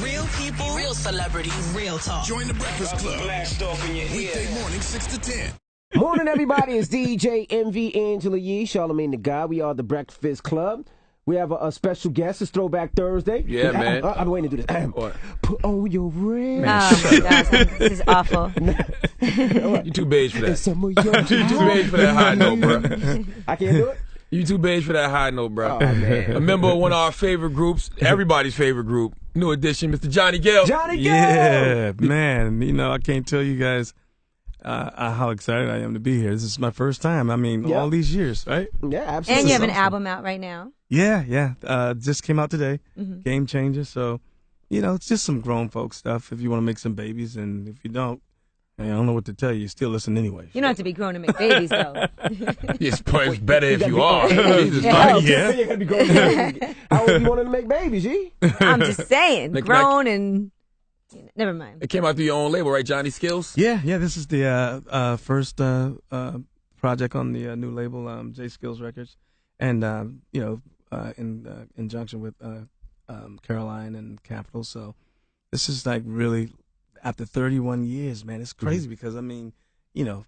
Real people, real celebrities, real talk. Join the Breakfast Club. Blast off in your weekday morning 6 to 10. Morning, everybody. It's DJ MV Angela Yee, Charlamagne the God. We are the Breakfast Club. We have a special guest. It's Throwback Thursday. Yeah, man. I'm waiting to do this. Put on your ring. Oh, my gosh. This is awful. You too beige for that. You too beige for that high note, bro. I can't do it? You too beige for that high note, bro. Oh, man. A member of one of our favorite groups, everybody's favorite group, New Edition, Mr. Johnny Gill. Johnny Gill! Yeah, man. You know, I can't tell you guys how excited I am to be here. This is my first time. I mean, all these years, right? Yeah, absolutely. And you have an album out right now. Yeah. Just came out today. Game Changer. So, you know, it's just some grown folk stuff if you want to make some babies. And if you don't, I don't know what to tell you. You still listen anyway. You don't have to be grown to make babies, though. It's better if you are. How old you wanted to make babies, G? I'm just saying. Grown and... Never mind. It came out through your own label, right, Johnny Skills? Yeah. This is the first project on the new label, J Skills Records. And, in conjunction with Caroline and Capitol. So this is like really... After 31 years, man, it's crazy because, I mean, you know.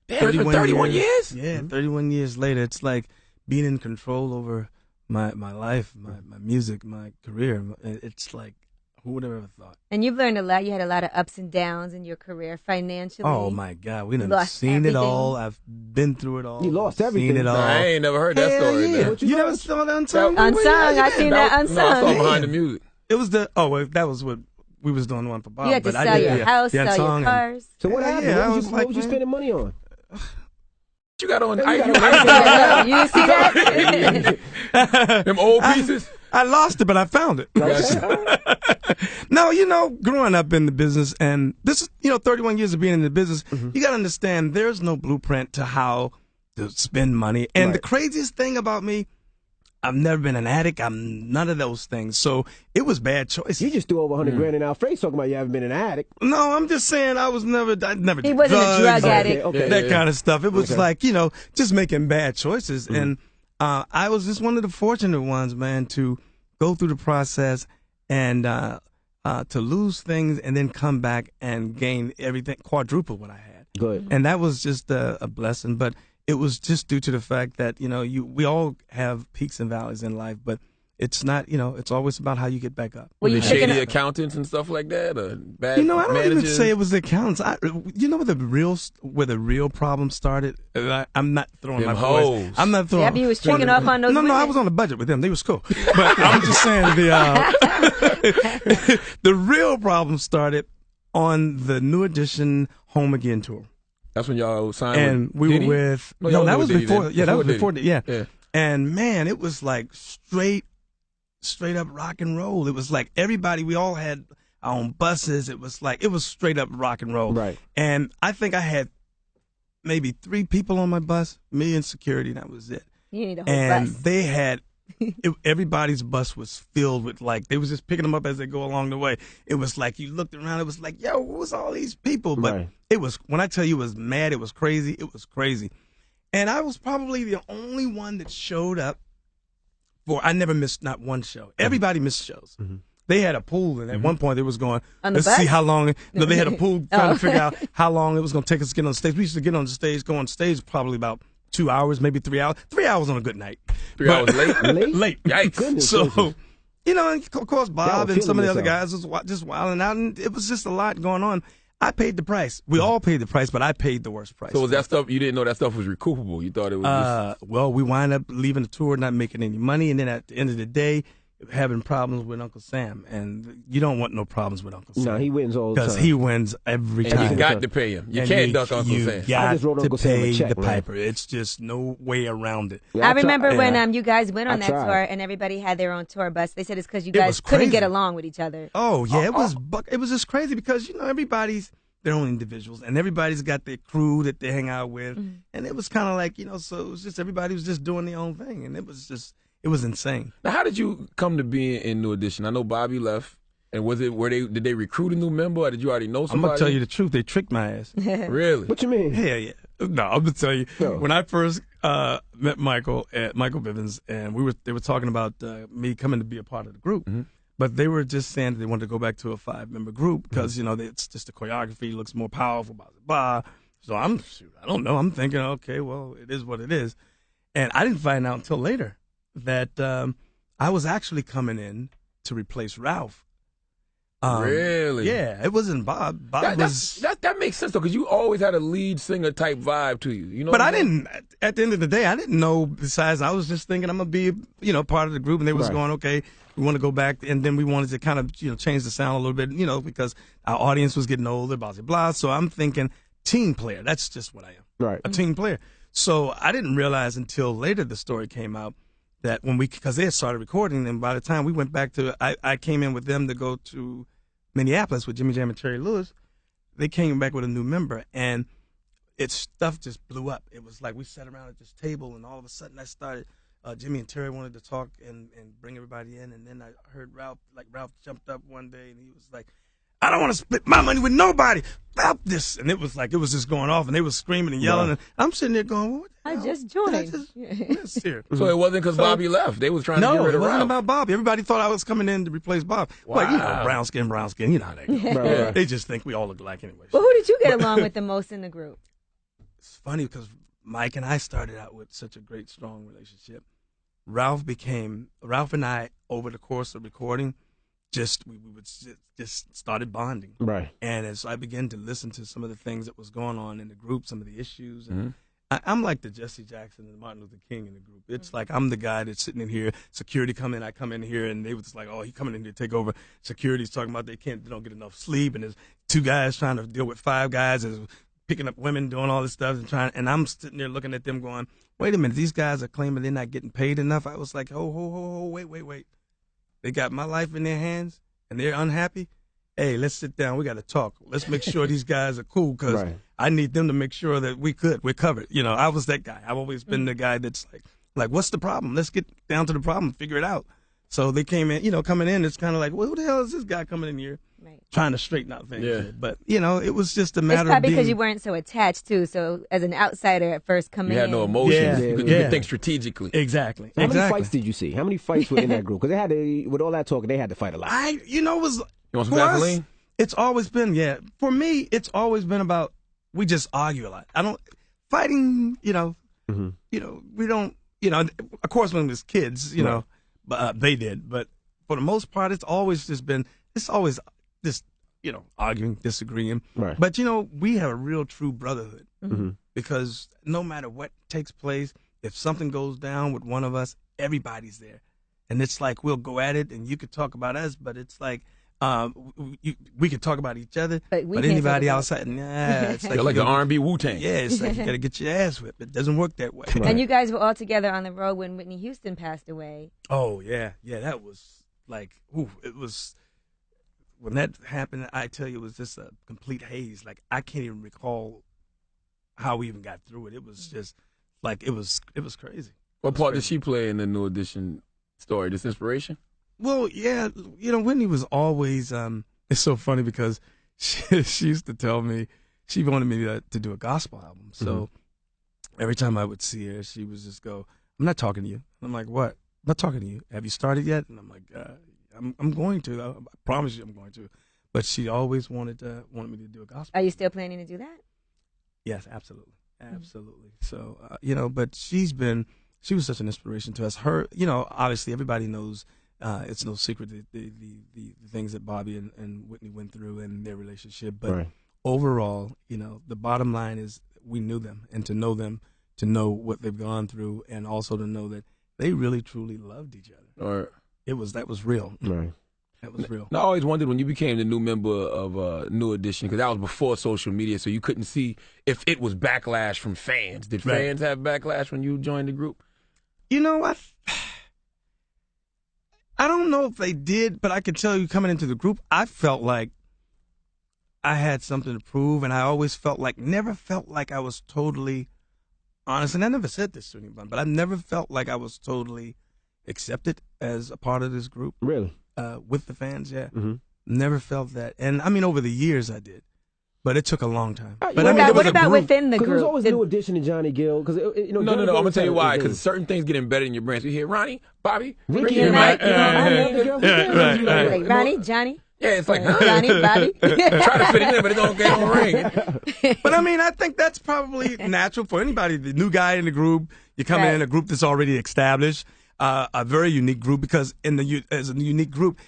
31 years? Yeah, 31 years later, it's like being in control over my life, my music, my career. It's like, who would have ever thought? And you've learned a lot. You had a lot of ups and downs in your career financially. Oh, my God. We done seen it all. I've been through it all. You lost everything. Seen it all. I ain't never heard that story. Yeah. Man. You never saw that Unsung? Unsung. I seen that Unsung. No, I saw Behind the Music. It was that was what we was doing one for Bob. You had to sell your house, sell your cars. So what happened? Yeah, what was you spending money on? You got on You see that? them old pieces? I lost it, but I found it. No, you know, growing up in the business, and this is, 31 years of being in the business, you got to understand there's no blueprint to how to spend money. And the craziest thing about me, I've never been an addict. I'm none of those things. So it was bad choice. You just threw over 100 grand in our face talking about you haven't been an addict. No, I'm just saying I never He wasn't a drug addict. Okay. Kind of stuff. It was like, just making bad choices. And I was just one of the fortunate ones, man, to go through the process and to lose things and then come back and gain everything, quadruple what I had. Good. And that was just a blessing. But it was just due to the fact that, we all have peaks and valleys in life, but it's not, it's always about how you get back up. Were you shady accountants and stuff like that, or bad I don't managers? even say it was the accountants. Where the real problem started? I'm not throwing them my hoes. voice. I'm not throwing. Yeah, you was tricking off on those No, women. I was on a budget with them. They was cool. But I'm just saying the real problem started on the New Edition Home Again tour. That's when y'all signed and with we Diddy? were with No, that was Diddy before. then. Yeah, that was Diddy. before. Yeah. Yeah. And man, it was like straight up rock and roll. It was like everybody. We all had our own buses. It was straight up rock and roll. Right. And I think I had maybe 3 people on my bus, me and security. That was it. You need a whole And bus. they had. Everybody's bus was filled with they was just picking them up as they go along the way. It was like you looked around, it was like, yo, what was all these people? But it was, when I tell you it was mad, it was crazy. It was crazy. And I was probably the only one that showed up I never missed not one show. Everybody missed shows. They had a pool, and at one point they was going, let's see how long. No, they had a pool trying to figure out how long it was going to take us to get on stage. We used to get on the stage, go on stage probably about 2 hours, maybe 3 hours. 3 hours on a good night. 3 hours late? Late. Yikes. Goodness So, gracious. and of course, Bob and some of the other yourself. guys was just wilding out, and it was just a lot going on. I paid the price. We all paid the price, but I paid the worst price. So was that stuff, you didn't know that stuff was recoupable? You thought it was Well, we wind up leaving the tour, not making any money, and then at the end of the day, having problems with Uncle Sam. And you don't want no problems with Uncle Sam. No, he wins all the time. Because he wins every and time. you got to pay him. You And can't duck Uncle you Sam. got I just wrote to Uncle Sam a pay check, the man. piper. It's just no way around it. Yeah, I remember tried. when you guys went on I that tried. tour and everybody had their own tour bus. They said it's because you It guys was couldn't crazy. get along with each other. Oh yeah, it was just crazy because everybody's their own individuals and everybody's got their crew that they hang out with, and it was kind of like so it was just everybody was just doing their own thing, and it was insane. Now, how did you come to be in New Edition? I know Bobby left, and did they recruit a new member, or did you already know I'm somebody? gonna tell you the truth. They tricked my ass. Really? What you mean? Yeah. No, I'm gonna tell you. No. When I first met Michael at Michael Bivins, and they were talking about me coming to be a part of the group. But they were just saying that they wanted to go back to a 5-member group because, it's just the choreography looks more powerful, blah, blah, blah. So I don't know. I'm thinking, okay, well, it is what it is. And I didn't find out until later that I was actually coming in to replace Ralph. Really? Yeah, it wasn't Bob. Bob that makes sense though, because you always had a lead singer type vibe to you. You know. But I didn't. At the end of the day, I didn't know. Besides, I was just thinking I'm gonna be, part of the group, and they was going, okay, we want to go back, and then we wanted to kind of, change the sound a little bit, because our audience was getting older, blah blah blah. So I'm thinking team player. That's just what I am. Right. A team player. So I didn't realize until later the story came out that because they had started recording, and by the time we went back to, I came in with them to go to Minneapolis with Jimmy Jam and Terry Lewis. They came back with a new member, and stuff just blew up. It was like we sat around at this table, and all of a sudden I started. Jimmy and Terry wanted to talk and bring everybody in, and then I heard Ralph jumped up one day, and he was like, I don't want to split my money with nobody about this. And it was just going off, and they were screaming and yelling. And I'm sitting there going, well, what the hell? I just joined. So it wasn't because Bobby left. They was trying to get rid of Ralph. No, it wasn't about Bobby. Everybody thought I was coming in to replace Bob. Wow. Well, brown skin. You know how that goes. Right. They just think we all look alike anyway. Well, who did you get along with the most in the group? It's funny because Mike and I started out with such a great, strong relationship. Ralph and I, over the course of recording, we would just started bonding. Right. And as I began to listen to some of the things that was going on in the group, some of the issues, and I'm like the Jesse Jackson and Martin Luther King in the group. It's like I'm the guy that's sitting in here, security come in, I come in here, and they was like, oh, he coming in here to take over. Security's talking about they don't get enough sleep, and there's 2 guys trying to deal with 5 guys, and picking up women, doing all this stuff, and I'm sitting there looking at them going, wait a minute, these guys are claiming they're not getting paid enough. I was like, wait. They got my life in their hands, and they're unhappy. Hey, let's sit down. We got to talk. Let's make sure these guys are cool because I need them to make sure that we're covered. I was that guy. I've always been the guy that's like, what's the problem? Let's get down to the problem, figure it out. So they came in, coming in, it's kind of like, well, who the hell is this guy coming in here trying to straighten out things? Yeah. But, it was just a matter of It's probably because you weren't so attached, too. So as an outsider at first coming in. You had no emotions. Yeah. You could think strategically. Exactly. How many fights did you see? How many fights were in that group? Because with all that talking, they had to fight a lot. It was. You want some gasoline? It's always been, for me, it's always been about, we just argue a lot. Fighting, we don't, of course when it was kids, but they did. But for the most part, it's always just arguing, disagreeing. Right. But, we have a real true brotherhood because no matter what takes place, if something goes down with one of us, everybody's there. And it's like we'll go at it and you could talk about us, but it's like we could talk about each other, but anybody outside, nah. It's You're like an R&B Wu-Tang. Yeah, it's like you got to get your ass whipped. It doesn't work that way. And you guys were all together on the road when Whitney Houston passed away. Oh, yeah. That was like, it was, when that happened, I tell you, it was just a complete haze. Like, I can't even recall how we even got through it. It was just, like, it was crazy. What part did she play in the New Edition story? This inspiration? Well, yeah, Whitney was always, it's so funny because she used to tell me, she wanted me to do a gospel album. So every time I would see her, she would just go, I'm not talking to you. And I'm like, what? I'm not talking to you. Have you started yet? And I'm like, I'm going to. I promise you I'm going to. But she always wanted me to do a gospel. Are you still planning to do that? Yes, absolutely. Absolutely. So, but she was such an inspiration to us. Her, obviously everybody knows, it's no secret the things that Bobby and Whitney went through in their relationship. But overall, the bottom line is we knew them, and to know what they've gone through, and also to know that they really truly loved each other. That was real. Right. That was real. I always wondered when you became the new member of New Edition, because that was before social media, so you couldn't see if it was backlash from fans. Did fans have backlash when you joined the group? I don't know if they did, but I can tell you coming into the group, I felt like I had something to prove, and I always never felt like I was totally honest. And I never said this to anyone, but I never felt like I was totally accepted as a part of this group. Really? With the fans, yeah. Never felt that. And, over the years I did. But it took a long time. What But I mean, about, it was what a about group. within the Because group? there's always New Edition and Johnny Gill. Because No. I'm gonna tell you why. Because certain things get embedded in your brain. So you hear Ronnie, Bobby, Ricky and Mike. I love the girls. Right. Like Ronnie, Johnny, Yeah, it's like, huh? Johnny, Bobby. Try to fit it in, but it don't ring. But I mean, I think that's probably natural for anybody. The new guy in the group, you come in a group that's already established, a very unique group, because as a unique group,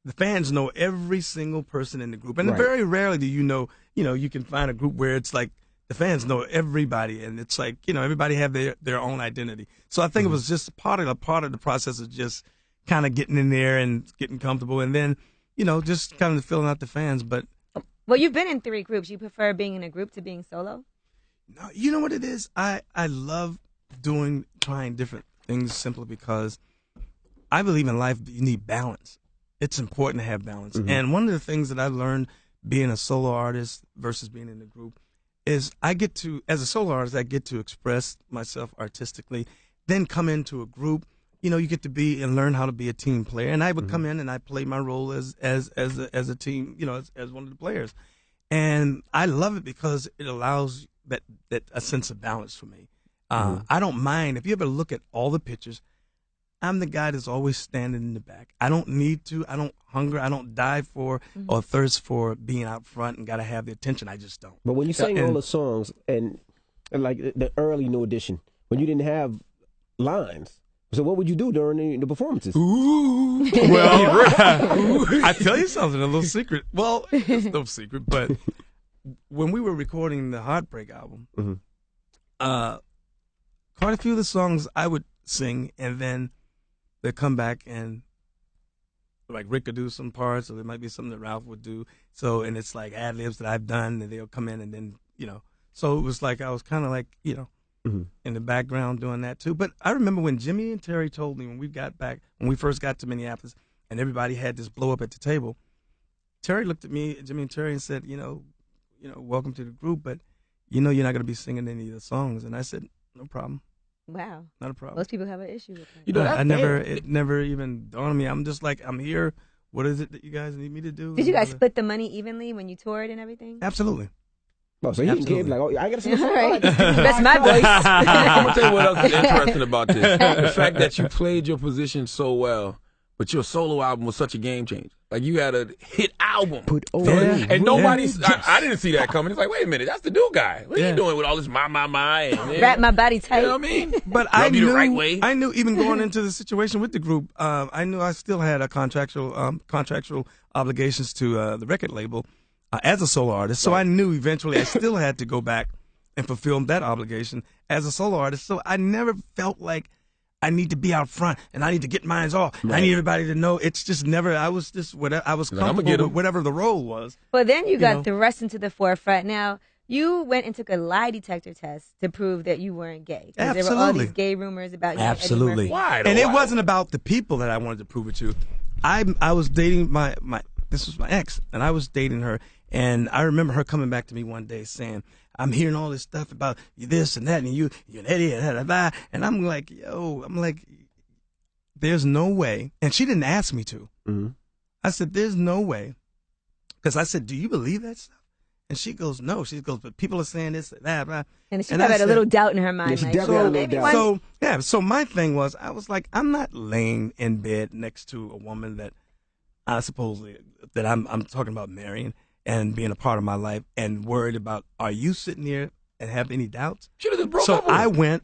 the fans know every single person in the group, and very rarely do you can find a group where it's like the fans know everybody, and it's like everybody have their own identity. So I think it was just part of the process of just kind of getting in there and getting comfortable, and then just kind of filling out the fans. But Well, you've been in 3 groups. You prefer being in a group to being solo? no, you know what it is? I love trying different things simply because I believe in life you need balance. It's important to have balance. And one of the things that I learned being a solo artist versus being in a group is as a solo artist, I get to express myself artistically, then come into a group. You get to be and learn how to be a team player. And I would come in and I play my role as a team, as one of the players. And I love it because it allows that a sense of balance for me. I don't mind. If you ever look at all the pictures, I'm the guy that's always standing in the back. I don't need to. I don't hunger. I don't die for or thirst for being out front and got to have the attention. I just don't. But when you sang all the songs and like the early New Edition, when you didn't have lines, so what would you do during the performances? Ooh. Well, I tell you something, a little secret. Well, it's no secret, but when we were recording the Heartbreak album, quite a few of the songs I would sing, and then they'd come back and like Rick would do some parts, or there might be something that Ralph would do. So, and it's like ad libs that I've done, and they'll come in, and then so it was like I was kind of like in the background doing that too. But I remember when Jimmy and Terry told me when we first got to Minneapolis, and everybody had this blow up at the table. Terry looked at me, Jimmy and Terry, and said, welcome to the group, but you're not going to be singing any of the songs. And I said, no problem. Wow. Not a problem. Most people have an issue with that. It never even dawned on me. I'm just like, I'm here. What is it that you guys need me to do? Did you guys split the money evenly when you toured and everything? Absolutely. Oh, so he didn't care, like, I got to sing a song. Right. That's my voice. I'm going to tell you what else is interesting about this. The fact that you played your position so well, but your solo album was such a game changer. Like, you had a hit album. And nobody's, I didn't see that coming. It's like, wait a minute, that's the new guy. What are you doing with all this and wrap my body tight? You know what I mean? But I knew even going into the situation with the group, I knew I still had a contractual obligations to the record label as a solo artist. So I knew eventually I still had to go back and fulfill that obligation as a solo artist. So I never felt like I need to be out front and I need to get mine off. Right. I need everybody to know. It's just never. I was just whatever. I was comfortable with whatever the role was. But then you got thrust into the forefront. Now you went and took a lie detector test to prove that you weren't gay. Absolutely. There were all these gay rumors about you. Absolutely. Why? And it wasn't about the people that I wanted to prove it to. I was dating my this was my ex, and I was dating her, and I remember her coming back to me one day saying, I'm hearing all this stuff about you this and that, and you're an idiot, and I'm like, there's no way. And she didn't ask me to. Mm-hmm. I said, there's no way. Because I said, do you believe that stuff? And she goes, no. She goes, but people are saying this, that, blah. And she had a little doubt in her mind. Yeah, she definitely had a little doubt. So my thing was, I was like, I'm not laying in bed next to a woman that I supposedly, that I'm talking about marrying and being a part of my life and worried about, are you sitting there and have any doubts? Should have just broke so up with I her. went,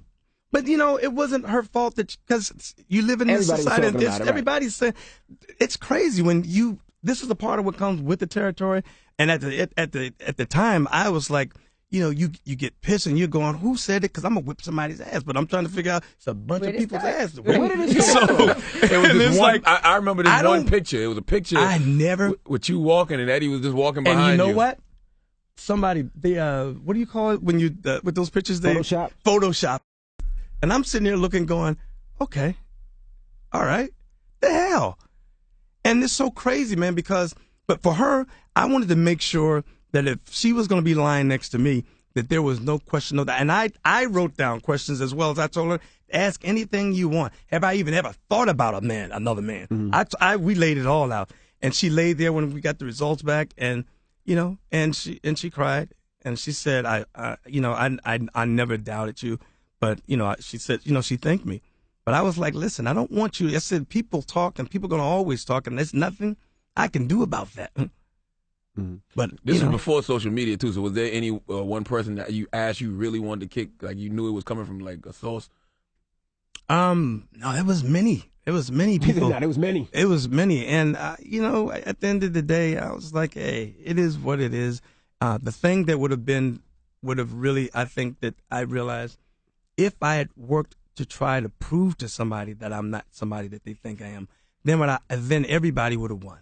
but it wasn't her fault because you live in this society. And everybody's saying, it's crazy when this is a part of what comes with the territory. And at the time, I was like, you get pissed and you're going, who said it? Because I'm going to whip somebody's ass. But I'm trying to figure out, it's a bunch of people's ass. Where did it So it was this one. I remember this one picture. It was a picture. I never. With you walking and Eddie was just walking behind you. And you know what? Somebody, what do you call it when you, with those pictures? Photoshop. And I'm sitting there looking, going, okay, all right, the hell. And it's so crazy, man, but for her, I wanted to make sure that if she was going to be lying next to me, that there was no question of that. And I wrote down questions as well as I told her, ask anything you want. Have I even ever thought about another man? Mm-hmm. We laid it all out. And she laid there when we got the results back, and you know, and she cried and she said, I never doubted you, but you know, she said, you know, she thanked me, but I was like, listen, I don't want you. I said, people talk and people gonna always talk, and there's nothing I can do about that. Mm-hmm. But this was before social media too. So was there any one person that you asked you really wanted to kick, like you knew it was coming from like a source? No, it was many. It was many people. It was many. It was many, and you know, at the end of the day, I was like, hey, it is what it is. The thing that would have really, I think that I realized, if I had worked to try to prove to somebody that I'm not somebody that they think I am, then everybody would have won.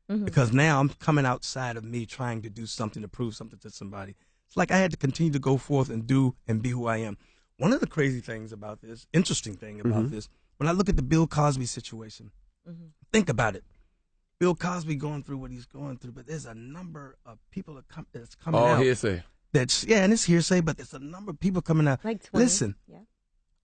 Mm-hmm. Because now I'm coming outside of me trying to do something to prove something to somebody. It's like I had to continue to go forth and do and be who I am. One of the crazy things about this, interesting thing about this, when I look at the Bill Cosby situation, think about it. Bill Cosby going through what he's going through, but there's a number of people that's coming out. All hearsay. And it's hearsay, but there's a number of people coming out. Like 20. Listen,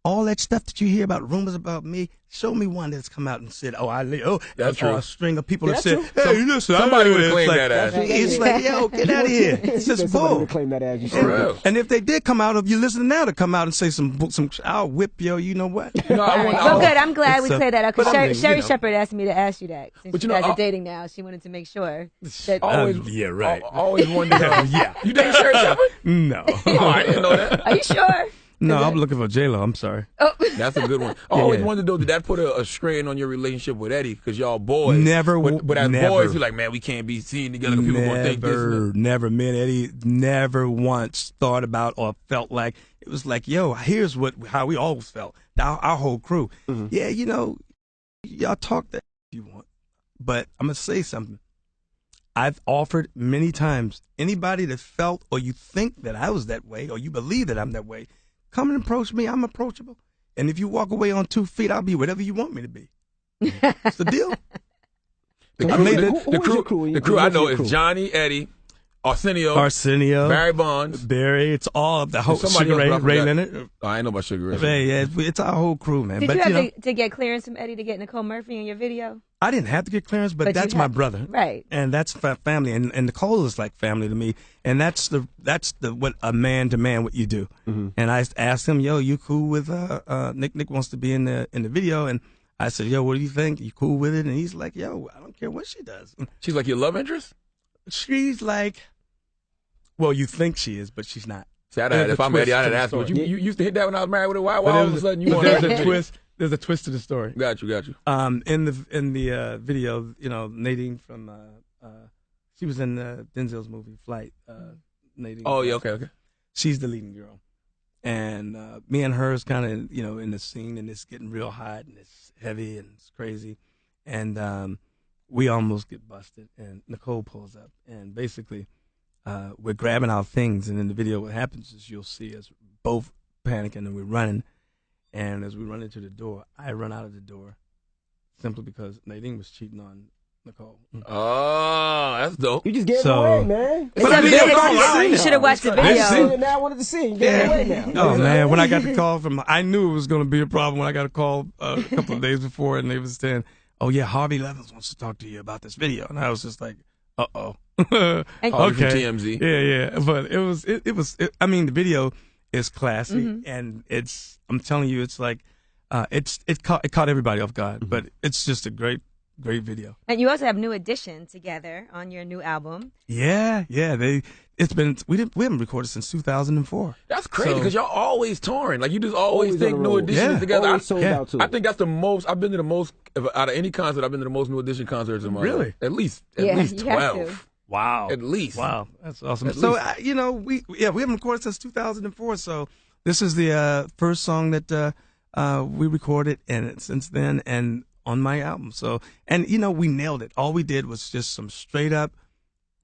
all that stuff that you hear about, rumors about me, show me one that's come out and said, that's true. A string of people that said, true. hey, listen, somebody would claim that as. It's like, yo, get out of here. It's just bull. Would claim that as you said. And if they did come out, if you listen now to come out and say some, I'll whip you know what? Well, good. I'm glad we cleared that up. Because Sherry Shepherd asked me to ask you that. Since you guys are dating now, she wanted to make sure that. Yeah, right. Always wanted to know. Yeah. You dating Sherry Shepherd? No. Oh, I didn't know that. Are you sure? No, I'm looking for J-Lo. I'm sorry. Oh. That's a good one. I always wondered, though, did that put a strain on your relationship with Eddie? Because y'all boys. Never. But as boys, you're like, man, we can't be seen together because people going to think this. Never. Me and Eddie never once thought about or felt like, it was like, yo, here's how we always felt. Our whole crew. Mm-hmm. Yeah, you know, y'all talk that if you want. But I'm going to say something. I've offered many times, anybody that felt or you think that I was that way or you believe that I'm that way, come and approach me. I'm approachable. And if you walk away on 2 feet, I'll be whatever you want me to be. It's the deal. The crew I know is Johnny, Eddie, Arsenio, Barry Bonds. It's all of the whole Sugar Ray Leonard. Oh, I ain't know about Sugar Ray. Yeah, it's our whole crew, man. Did you have to get clearance from Eddie to get Nicole Murphy in your video? I didn't have to get clearance, but that's my brother. Right. And that's family. And Nicole is like family to me. And that's the what a man to man what you do. Mm-hmm. And I asked him, yo, you cool with Nick? Nick wants to be in the video. And I said, yo, what do you think? You cool with it? And he's like, yo, I don't care what she does. She's like your love interest? She's like, well, you think she is, but she's not. See, if I'm Eddie, I'd ask you. You used to hit that when I was married with her. Why all of a sudden you want to? There's a twist. There's a twist to the story. Got you. In the video, you know, Nadine from she was in Denzel's movie Flight. Nadine. Oh yeah, okay. She's the leading girl, and me and her is kind of in the scene, and it's getting real hot and it's heavy and it's crazy, and we almost get busted. And Nicole pulls up, and basically we're grabbing our things, and in the video, what happens is you'll see us both panicking and we're running. And as we run into the door, I run out of the door simply because Nadine was cheating on Nicole. Oh, that's dope. You just gave it away, man. You should have watched the video. Now I wanted to see. You gave it away now. Oh, man. When I got the call I knew it was going to be a problem when I got a call a couple of days before, and they was saying, oh, yeah, Harvey Levins wants to talk to you about this video. And I was just like, uh-oh. Okay. TMZ. Yeah. But it was, I mean, the video is classy, and I'm telling you, it's like, it caught everybody off guard, but it's just a great video. And you also have New Edition together on your new album. Yeah. We haven't recorded since 2004. That's crazy because y'all always touring. Like you just always think New Editions together. I think that's the most. I've been to the most out of any concert. I've been to the most New Edition concerts in my life. At least 12. Wow. At least. Wow. That's awesome. We haven't recorded since 2004. So this is the first song that we recorded since then and on my album. So, and we nailed it. All we did was just some straight up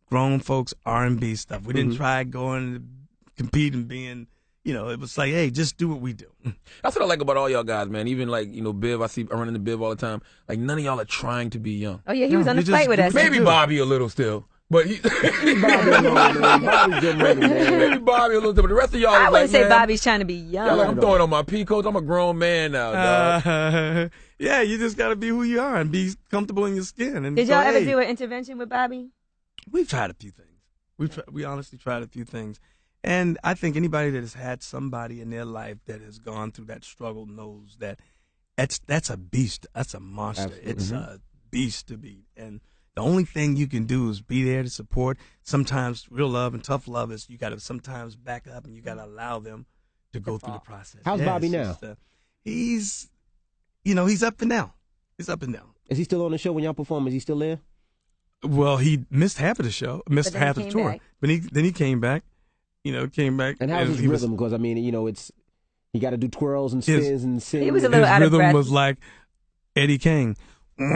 grown folks R&B stuff. We didn't try going to compete and being, it was like, hey, just do what we do. That's what I like about all y'all guys, man. Even like, Biv, I run into Biv all the time. Like none of y'all are trying to be young. Oh yeah, he was on the flight with us. Maybe Bobby a little still. But Bobby a little, maybe Bobby a little bit. But the rest of y'all, I wouldn't say man, Bobby's trying to be young. Y'all like, I'm throwing on my pea coats. I'm a grown man now, dog. Yeah, you just got to be who you are and be comfortable in your skin. And did y'all ever do an intervention with Bobby? We've tried a few things. We honestly tried a few things. And I think anybody that has had somebody in their life that has gone through that struggle knows that that's a beast. That's a monster. Absolutely. It's a beast to beat. And the only thing you can do is be there to support. Sometimes real love and tough love is you got to sometimes back up and you got to allow them to go through the process. How's Bobby now? He's up and down. He's up and down. Is he still on the show when y'all perform? Is he still there? Well, he missed half of the show, missed half of the tour. Back. But then he came back. Came back. And how's his rhythm? Because I mean, it's he got to do twirls and spins and sing. He was a little out of breath. His rhythm was like Eddie King. He was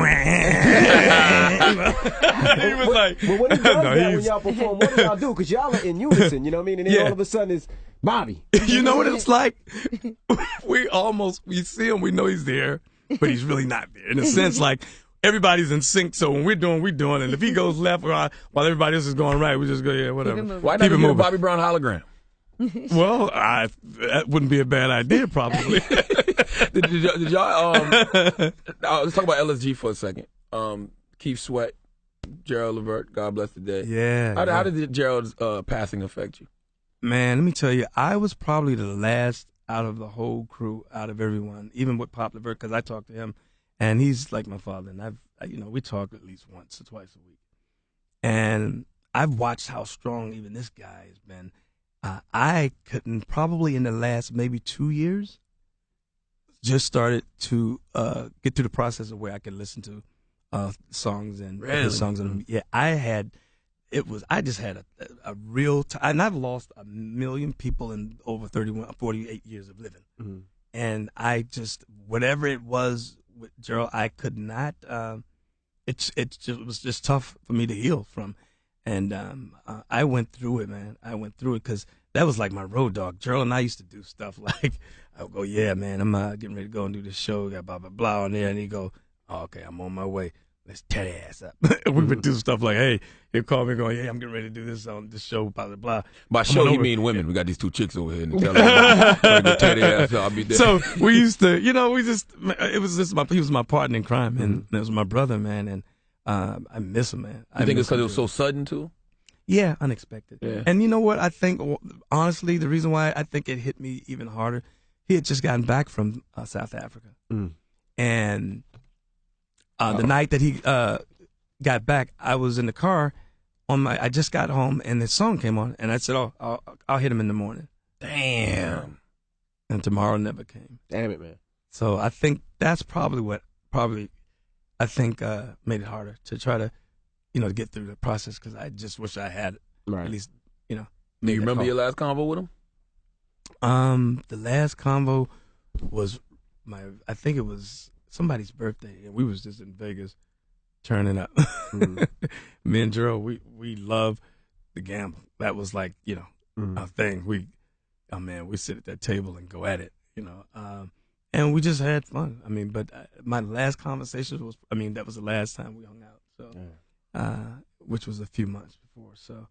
like, well, when he does that, when y'all perform, what do y'all do? Because y'all are in unison, you know what I mean? And then all of a sudden it's Bobby. You know what it's like? We see him, we know he's there, but he's really not there. In a sense, like everybody's in sync, so when we're doing, and if he goes left while everybody else is going right, we just go, yeah, whatever. Why not do a Bobby Brown hologram? Well, that wouldn't be a bad idea, probably. Did y'all? Let's talk about LSG for a second. Keith Sweat, Gerald Levert, God bless the dead. Yeah. How did Gerald's passing affect you? Man, let me tell you, I was probably the last out of the whole crew, out of everyone, even with Pop Levert, because I talked to him, and he's like my father, and we talk at least once or twice a week, and I've watched how strong even this guy has been. I couldn't, probably in the last maybe 2 years, just started to get through the process of where I could listen to songs and his songs. And yeah, I just had a real time, and I've lost 1 million people in over 48 years of living. Mm-hmm. And I just, whatever it was with Gerald, I could not, it was just tough for me to heal from. And I went through it, man. I went through it because that was like my road dog. Gerald and I used to do stuff like, I would go, yeah, man, I'm getting ready to go and do this show. Got blah, blah, blah on there. And he'd go, oh, okay, I'm on my way. Let's tear the ass up. We would do stuff like, hey, he'd call me going, yeah, I'm getting ready to do this on this show, blah, blah, blah. By show, you mean women. We got these 2 chicks over here. And tell them, go tear their ass up. I'll be there. So we used to, he was my partner in crime. And that was my brother, man. And I miss him, man. You think it's because it was so sudden, too? Yeah, unexpected. Yeah. And you know what? I think, honestly, the reason why I think it hit me even harder, he had just gotten back from South Africa. Mm. And the night that he got back, I was in the car I just got home, and this song came on, and I said, oh, I'll hit him in the morning. Damn. And tomorrow never came. Damn it, man. So I think that's probably what made it harder to try to, to get through the process, because I just wish I had at least, Do you remember your last convo with him? The last convo was I think it was somebody's birthday, and we was just in Vegas turning up. Me and Gerald, we love the gamble. That was like, our thing. We sit at that table and go at it, and we just had fun. I mean, but my last conversation was, that was the last time we hung out. So. Yeah. Which was a few months before. So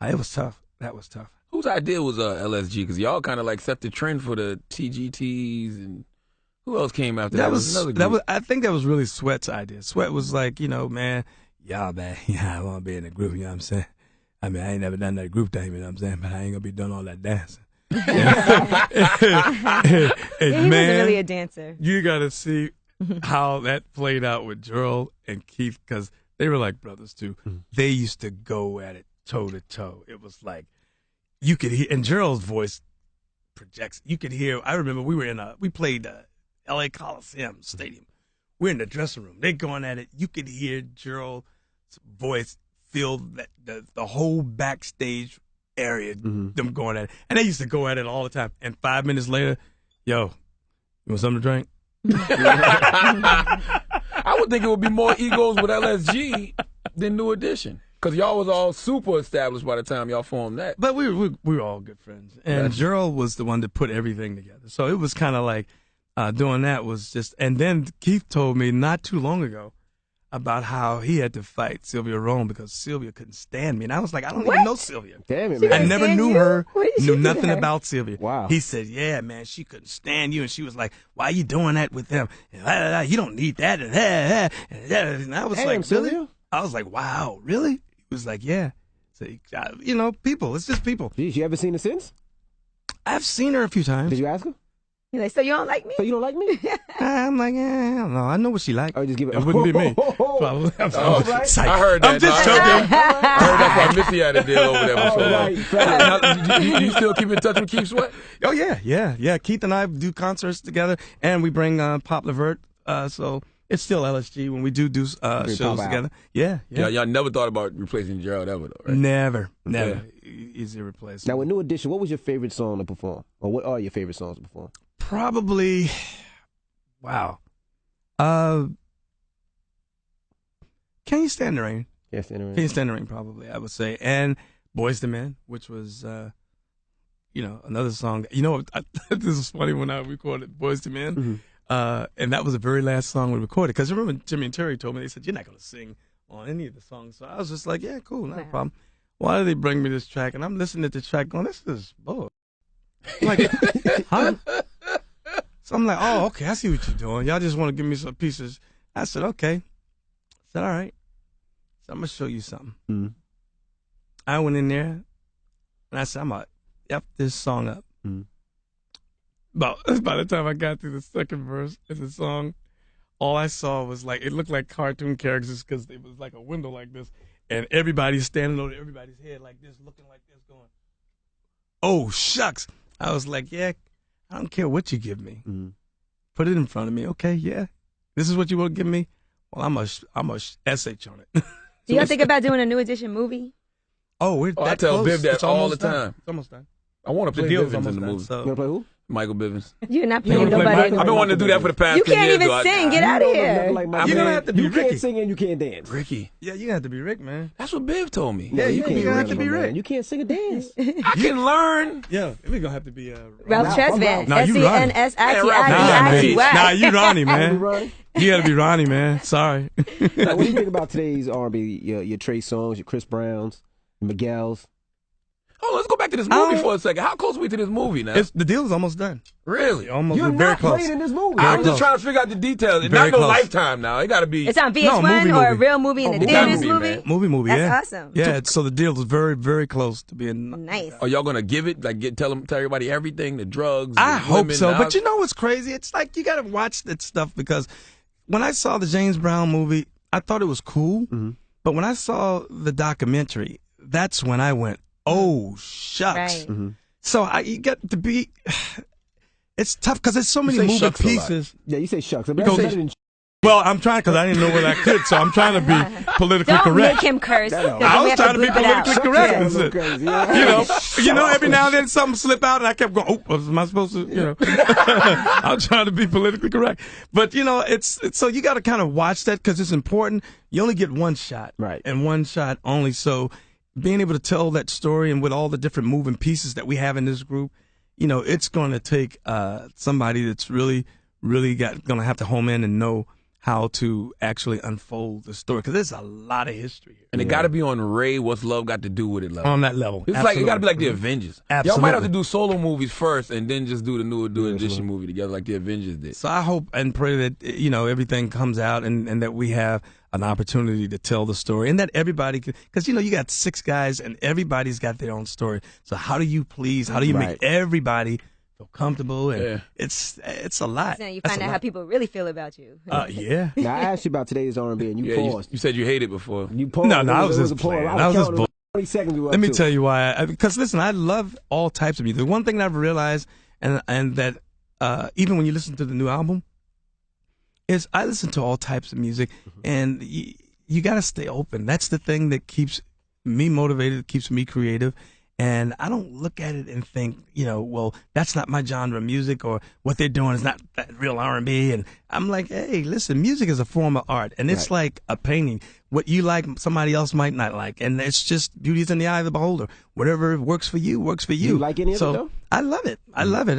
it was tough. That was tough. Whose idea was LSG? Because y'all kind of like set the trend for the TGTs, and who else came after that? I think that was really Sweat's idea. Sweat was like, man, I want to be in a group, you know what I'm saying? I ain't never done that group thing, you know what I'm saying? But I ain't going to be doing all that dancing. He wasn't really a dancer. You got to see how that played out with Gerald and Keith, because they were like brothers, too. Mm-hmm. They used to go at it toe to toe. It was like, you could hear, and Gerald's voice projects. You could hear, I remember we played L.A. Coliseum Stadium. We're in the dressing room. They're going at it. You could hear Gerald's voice fill the whole backstage area, them going at it. And they used to go at it all the time. And 5 minutes later, yo, you want something to drink? I would think it would be more egos with LSG than New Edition, because y'all was all super established by the time y'all formed that. But we were all good friends, and Gerald was the one that put everything together. So it was kind of like doing that was just. And then Keith told me not too long ago about how he had to fight Sylvia Rome because Sylvia couldn't stand me, and I was like, I don't even know Sylvia. Damn it, man! I never knew her, knew nothing about Sylvia. Wow. He said, yeah, man, she couldn't stand you, and she was like, why are you doing that with them? And, you don't need that, and I was like, Sylvia? Really? I was like, wow, really? He was like, yeah. people. It's just people. Geez, you ever seen her since? I've seen her a few times. Did you ask her? You're like, so you don't like me? So you don't like me? I'm like, I don't know. I know what she like. Oh, just give it. It wouldn't be me. Probably. Right. I heard that. I'm just joking. I heard that's why Missy had a deal over there for so long. Right. Now, you still keep in touch with Keith Sweat? Oh, yeah. Keith and I do concerts together, and we bring Pop Levert. So it's still LSG when we do shows together. Yeah. Y'all never thought about replacing Gerald ever, though, right? Never. Easy to replace. Now, with New Edition, what was your favorite song to perform? Or what are your favorite songs to perform? Probably, wow. Can You Stand the Rain? Yes, Can You Stand the Rain, probably, I would say. And Boys to Men, which was, another song. This is funny when I recorded Boys to Men. Mm-hmm. And that was the very last song we recorded. Because I remember Jimmy and Terry told me, they said, you're not going to sing on any of the songs. So I was just like, yeah, cool, not a problem. Why did they bring me this track? And I'm listening to the track going, this is bull. Like, huh? So I'm like, oh, okay, I see what you're doing. Y'all just want to give me some pieces. I said, okay. I said, all right. So I'm going to show you something. Mm-hmm. I went in there, and I said, I'm going to F this song up. Mm-hmm. By the time I got to the second verse of the song, all I saw was like, it looked like cartoon characters because it was like a window like this, and everybody's standing over everybody's head like this, looking like this, going, oh, shucks. I was like, yeah, I don't care what you give me. Mm-hmm. Put it in front of me. Okay, yeah. This is what you want to give me? Well, I'm a SH on it. Do y'all think about doing a New Edition movie? I tell Biv that all the time. It's almost done. I want to play Bivens in the movie. You want to play who? Michael Bivens. You're not playing nobody. I've been wanting to do that for the past 10 years. You can't even sing. Get out of here. You're gonna have to be You Ricky. can't sing and you can't dance. Ricky. Yeah, you have to be Rick, man. That's what Biv told me. Yeah, you're gonna have to be Rick. You can't sing or dance. I can learn. Yeah, we're gonna have to be Ralph Tresvant. Nah, you Ronnie. SENSITIEITY. Nah, you Ronnie, man. You gotta be Ronnie, man. Sorry. Now, what do you think about today's R&B? Your Trey Songz, your Chris Browns, your Miguel's. Oh, let's go back to this movie for a second. How close are we to this movie now? The deal is almost done. Really? Almost. You're very not close. playing in this movie. I'm just trying to figure out the details. It's not no Lifetime now. It got to be. It's on VH1 or a real movie in the theaters movie? Movie, That's yeah. awesome. Yeah, so the deal is very, very close to being nice. Are y'all going to give it? Like, tell everybody everything, the drugs? I hope women, so. But you know what's crazy? It's like you got to watch that stuff because when I saw the James Brown movie, I thought it was cool. Mm-hmm. But when I saw the documentary, that's when I went, oh, shucks. Right. Mm-hmm. So you get to be. It's tough because there's so many moving pieces. Yeah, you say shucks. Well, I'm trying because I didn't know whether I could, so I'm trying to be politically Don't correct. make him curse. I was trying to be politically correct. You know, every now and then something slip out, and I kept going. Oh, am I supposed to? I'm trying to be politically correct, but it's so you got to kind of watch that because it's important. You only get one shot, right, and one shot only. So being able to tell that story and with all the different moving pieces that we have in this group, it's going to take somebody that's really going to have to home in and know how to actually unfold the story because there's a lot of history here. And it got to be on Ray, What's Love Got to Do with It level. On that level. It's like it got to be like the Avengers. Absolutely. Y'all might have to do solo movies first and then just do the New Edition movie together like the Avengers did. So I hope and pray that everything comes out and that we have an opportunity to tell the story and that everybody can, because you got 6 guys and everybody's got their own story. So how do you make everybody feel comfortable? And it's a lot. So you find out how people really feel about you. Yeah. Now I asked you about today's R&B and you paused. You said you hated it before. You paused. No, I was just playing. I was just 20 seconds. Let me tell you why. Because listen, I love all types of music. The one thing that I've realized, and that even when you listen to the new album, is I listen to all types of music, and you got to stay open. That's the thing that keeps me motivated, keeps me creative. And I don't look at it and think, well, that's not my genre of music, or what they're doing is not that real R&B. And I'm like, hey, listen, music is a form of art, and it's like a painting. What you like, somebody else might not like, and it's just beauty's in the eye of the beholder. Whatever works for you works for you. You like any of it though? I love it. I love it.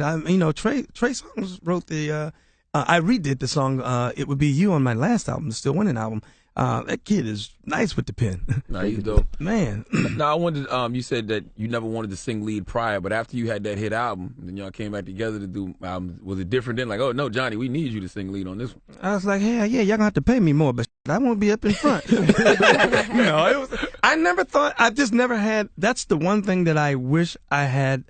Trey Songz wrote the. I redid the song "It Would Be You" on my last album, the Still Winning album. That kid is nice with the pen. Nah, he's dope. Man. Now, I wanted, you said that you never wanted to sing lead prior, but after you had that hit album, then y'all came back together to do albums, was it different then? Like, oh, no, Johnny, we need you to sing lead on this one. I was like, hell yeah, y'all gonna have to pay me more, but I won't be up in front. I never thought, I just never had, that's the one thing that I wish I had.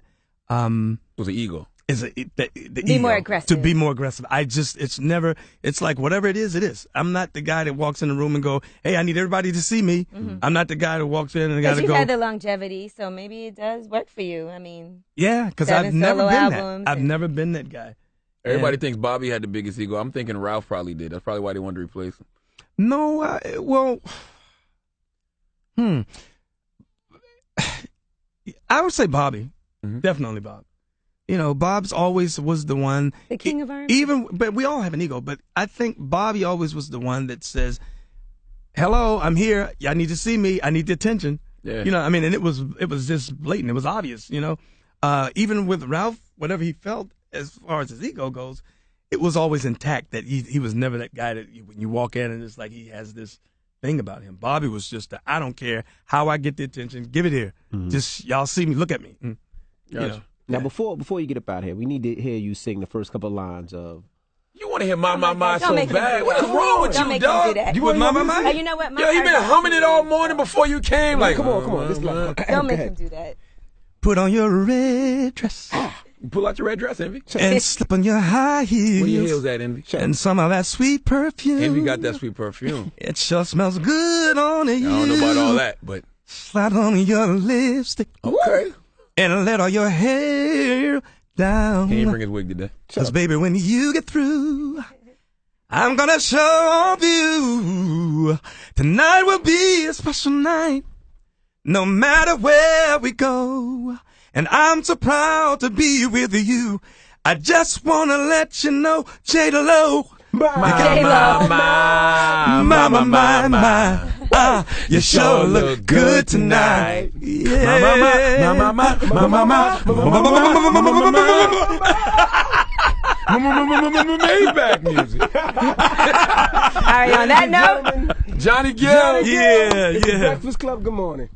Was an ego. Be ego, more aggressive. To be more aggressive. It's like whatever it is, it is. I'm not the guy that walks in the room and go, hey, I need everybody to see me. Mm-hmm. I'm not the guy that walks in and got to go. You've had the longevity, so maybe it does work for you. I mean, yeah, because I've never been that. I've never been that guy. Everybody thinks Bobby had the biggest ego. I'm thinking Ralph probably did. That's probably why they wanted to replace him. No, I would say Bobby. Mm-hmm. Definitely Bob. You know, Bob's always was the one. The king of R&B. But we all have an ego. But I think Bobby always was the one that says, hello, I'm here. Y'all need to see me. I need the attention. Yeah. You know, I mean, and it was just blatant. It was obvious, you know. Even with Ralph, whatever he felt as far as his ego goes, it was always intact that he was never that guy that when you walk in and it's like he has this thing about him. Bobby was just I don't care how I get the attention. Give it here. Mm-hmm. Just y'all see me. Look at me. Mm. Gotcha. You know. Now, before you get up out here, we need to hear you sing the first couple of lines of. You want to hear My so bad? What's wrong with you, dog? You want My? You know what? Yo, he been humming it all morning before you came. Like, come on. Don't make him do that. Put on your red dress. Pull out your red dress, Envy. And slip on your high heels. Where your heels at, Envy? And some of that sweet perfume. Envy got that sweet perfume. It sure smells good on you. I don't know about all that, but. Slide on your lipstick. Okay. And let all your hair down. He ain't bring his wig today. Because, baby, when you get through, I'm going to show you. Tonight will be a special night, no matter where we go. And I'm so proud to be with you. I just want to let you know, J-Lo. My. You sure look good tonight. Yeah. Maybach music. All right, on that note, Johnny Gill. Yeah. Breakfast Club, good morning.